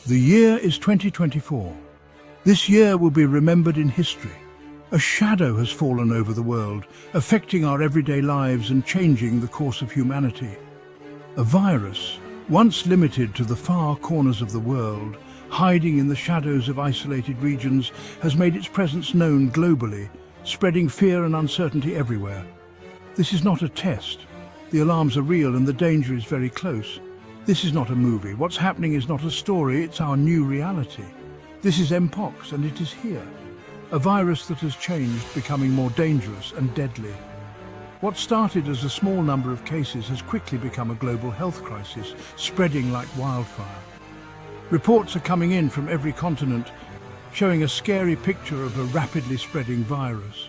The year is 2024. This year will be remembered in history. A shadow has fallen over the world, affecting our everyday lives and changing the course of humanity. A virus, once limited to the far corners of the world, hiding in the shadows of isolated regions, has made its presence known globally, spreading fear and uncertainty everywhere. This is not a test. The alarms are real and the danger is very close. This is not a movie. What's happening is not a story, it's our new reality. This is MPOX and it is here. A virus that has changed, becoming more dangerous and deadly. What started as a small number of cases has quickly become a global health crisis, spreading like wildfire. Reports are coming in from every continent, showing a scary picture of a rapidly spreading virus.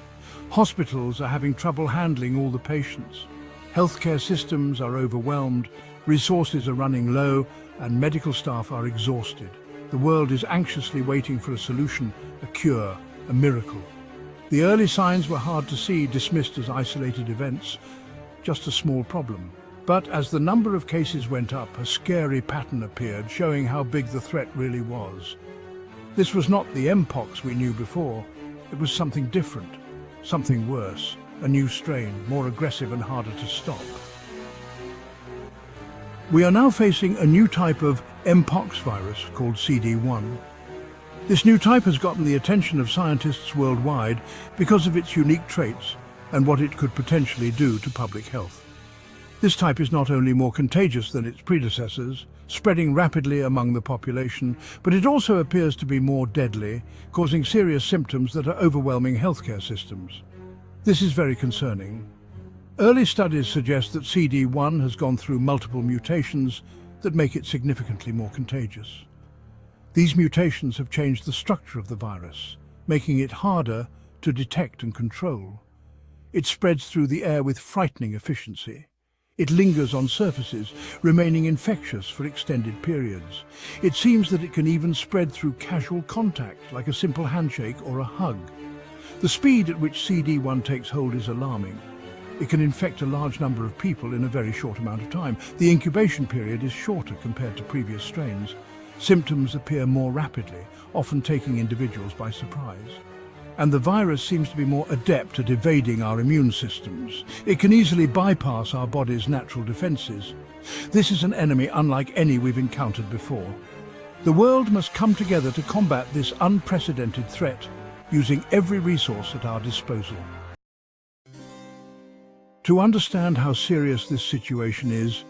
Hospitals are having trouble handling all the patients. Healthcare systems are overwhelmed, resources are running low, and medical staff are exhausted. The world is anxiously waiting for a solution, a cure, a miracle. The early signs were hard to see, dismissed as isolated events, just a small problem. But as the number of cases went up, a scary pattern appeared, showing how big the threat really was. This was not the MPOX we knew before. It was something different, something worse, a new strain, more aggressive and harder to stop. We are now facing a new type of MPOX virus called CD1. This new type has gotten the attention of scientists worldwide because of its unique traits and what it could potentially do to public health. This type is not only more contagious than its predecessors, spreading rapidly among the population, but it also appears to be more deadly, causing serious symptoms that are overwhelming healthcare systems. This is very concerning. Early studies suggest that CD1 has gone through multiple mutations that make it significantly more contagious. These mutations have changed the structure of the virus, making it harder to detect and control. It spreads through the air with frightening efficiency. It lingers on surfaces, remaining infectious for extended periods. It seems that it can even spread through casual contact, like a simple handshake or a hug. The speed at which CD1 takes hold is alarming. It can infect a large number of people in a very short amount of time. The incubation period is shorter compared to previous strains. Symptoms appear more rapidly, often taking individuals by surprise. And the virus seems to be more adept at evading our immune systems. It can easily bypass our body's natural defenses. This is an enemy unlike any we've encountered before. The world must come together to combat this unprecedented threat, using every resource at our disposal. To understand how serious this situation is,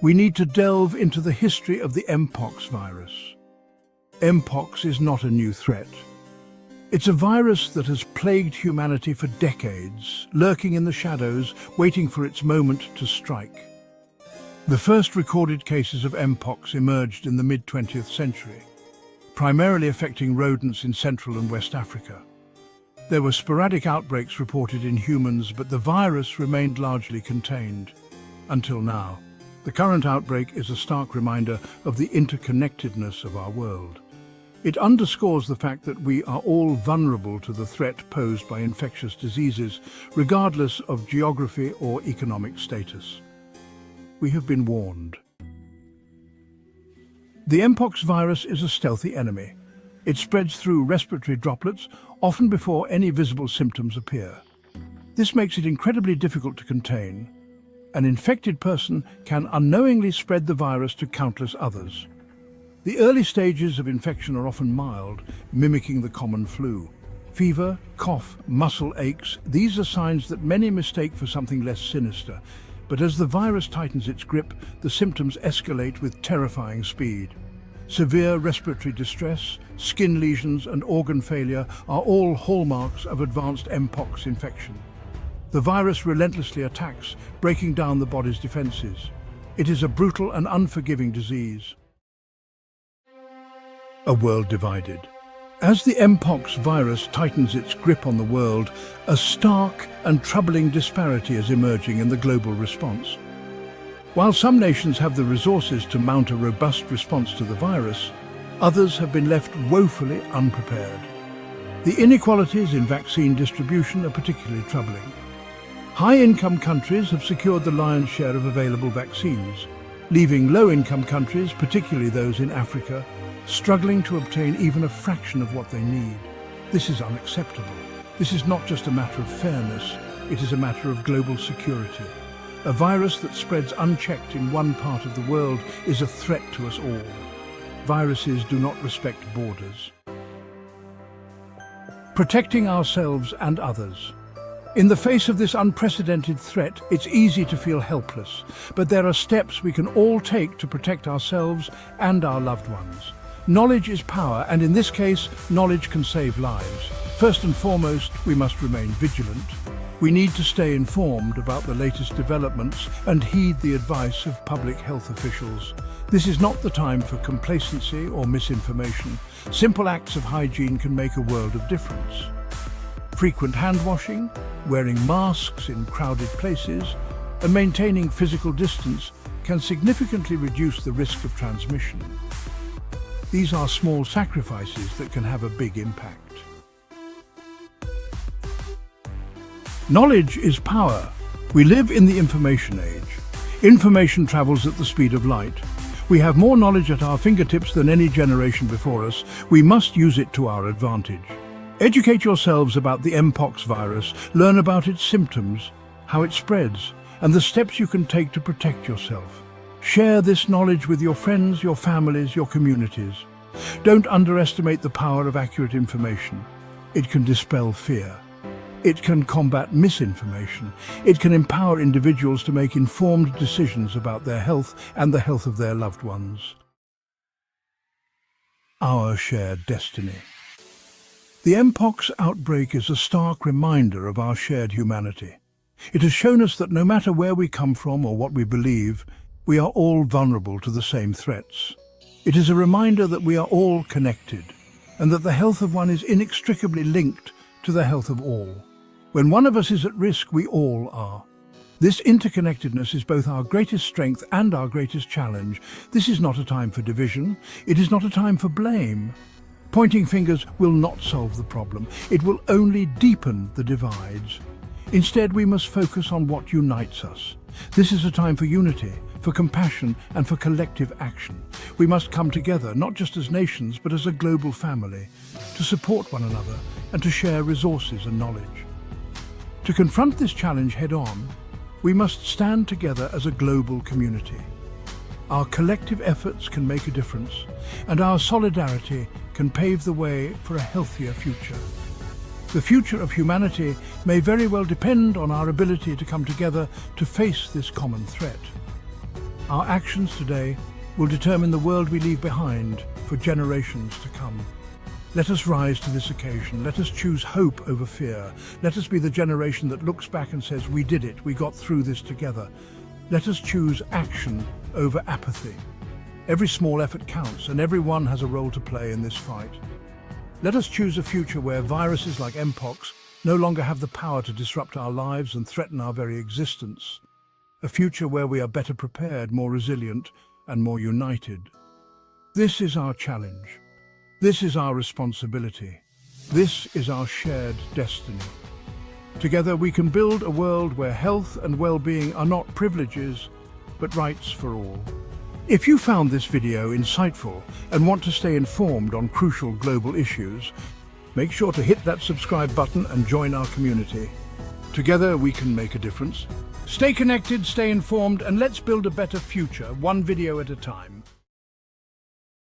we need to delve into the history of the MPOX virus. MPOX is not a new threat. It's a virus that has plagued humanity for decades, lurking in the shadows, waiting for its moment to strike. The first recorded cases of MPOX emerged in the mid-20th century, primarily affecting rodents in Central and West Africa. There were sporadic outbreaks reported in humans, but the virus remained largely contained, until now. The current outbreak is a stark reminder of the interconnectedness of our world. It underscores the fact that we are all vulnerable to the threat posed by infectious diseases, regardless of geography or economic status. We have been warned. The MPOX virus is a stealthy enemy. It spreads through respiratory droplets, often before any visible symptoms appear. This makes it incredibly difficult to contain. An infected person can unknowingly spread the virus to countless others. The early stages of infection are often mild, mimicking the common flu. Fever, cough, muscle aches, these are signs that many mistake for something less sinister. But as the virus tightens its grip, the symptoms escalate with terrifying speed. Severe respiratory distress, skin lesions and organ failure are all hallmarks of advanced MPOX infection. The virus relentlessly attacks, breaking down the body's defenses. It is a brutal and unforgiving disease. A world divided. As the MPOX virus tightens its grip on the world, a stark and troubling disparity is emerging in the global response. While some nations have the resources to mount a robust response to the virus, others have been left woefully unprepared. The inequalities in vaccine distribution are particularly troubling. High-income countries have secured the lion's share of available vaccines, leaving low-income countries, particularly those in Africa, struggling to obtain even a fraction of what they need. This is unacceptable. This is not just a matter of fairness, it is a matter of global security. A virus that spreads unchecked in one part of the world is a threat to us all. Viruses do not respect borders. Protecting ourselves and others. In the face of this unprecedented threat, it's easy to feel helpless, but there are steps we can all take to protect ourselves and our loved ones. Knowledge is power, and in this case, knowledge can save lives. First and foremost, we must remain vigilant. We need to stay informed about the latest developments and heed the advice of public health officials. This is not the time for complacency or misinformation. Simple acts of hygiene can make a world of difference. Frequent hand washing, wearing masks in crowded places, and maintaining physical distance can significantly reduce the risk of transmission. These are small sacrifices that can have a big impact. Knowledge is power. We live in the information age. Information travels at the speed of light. We have more knowledge at our fingertips than any generation before us. We must use it to our advantage. Educate yourselves about the MPOX virus, learn about its symptoms, how it spreads, and the steps you can take to protect yourself. Share this knowledge with your friends, your families, your communities. Don't underestimate the power of accurate information. It can dispel fear. It can combat misinformation. It can empower individuals to make informed decisions about their health and the health of their loved ones. Our shared destiny. The MPOX outbreak is a stark reminder of our shared humanity. It has shown us that no matter where we come from or what we believe, we are all vulnerable to the same threats. It is a reminder that we are all connected, and that the health of one is inextricably linked to the health of all. When one of us is at risk, we all are. This interconnectedness is both our greatest strength and our greatest challenge. This is not a time for division. It is not a time for blame. Pointing fingers will not solve the problem. It will only deepen the divides. Instead, we must focus on what unites us. This is a time for unity, for compassion, and for collective action. We must come together, not just as nations, but as a global family, to support one another and to share resources and knowledge. To confront this challenge head-on, we must stand together as a global community. Our collective efforts can make a difference, and our solidarity can pave the way for a healthier future. The future of humanity may very well depend on our ability to come together to face this common threat. Our actions today will determine the world we leave behind for generations to come. Let us rise to this occasion. Let us choose hope over fear. Let us be the generation that looks back and says, "We did it, we got through this together." Let us choose action over apathy. Every small effort counts, and everyone has a role to play in this fight. Let us choose a future where viruses like MPOX no longer have the power to disrupt our lives and threaten our very existence. A future where we are better prepared, more resilient, and more united. This is our challenge. This is our responsibility. This is our shared destiny. Together we can build a world where health and well-being are not privileges, but rights for all. If you found this video insightful and want to stay informed on crucial global issues, make sure to hit that subscribe button and join our community. Together we can make a difference. Stay connected, stay informed, and let's build a better future, one video at a time.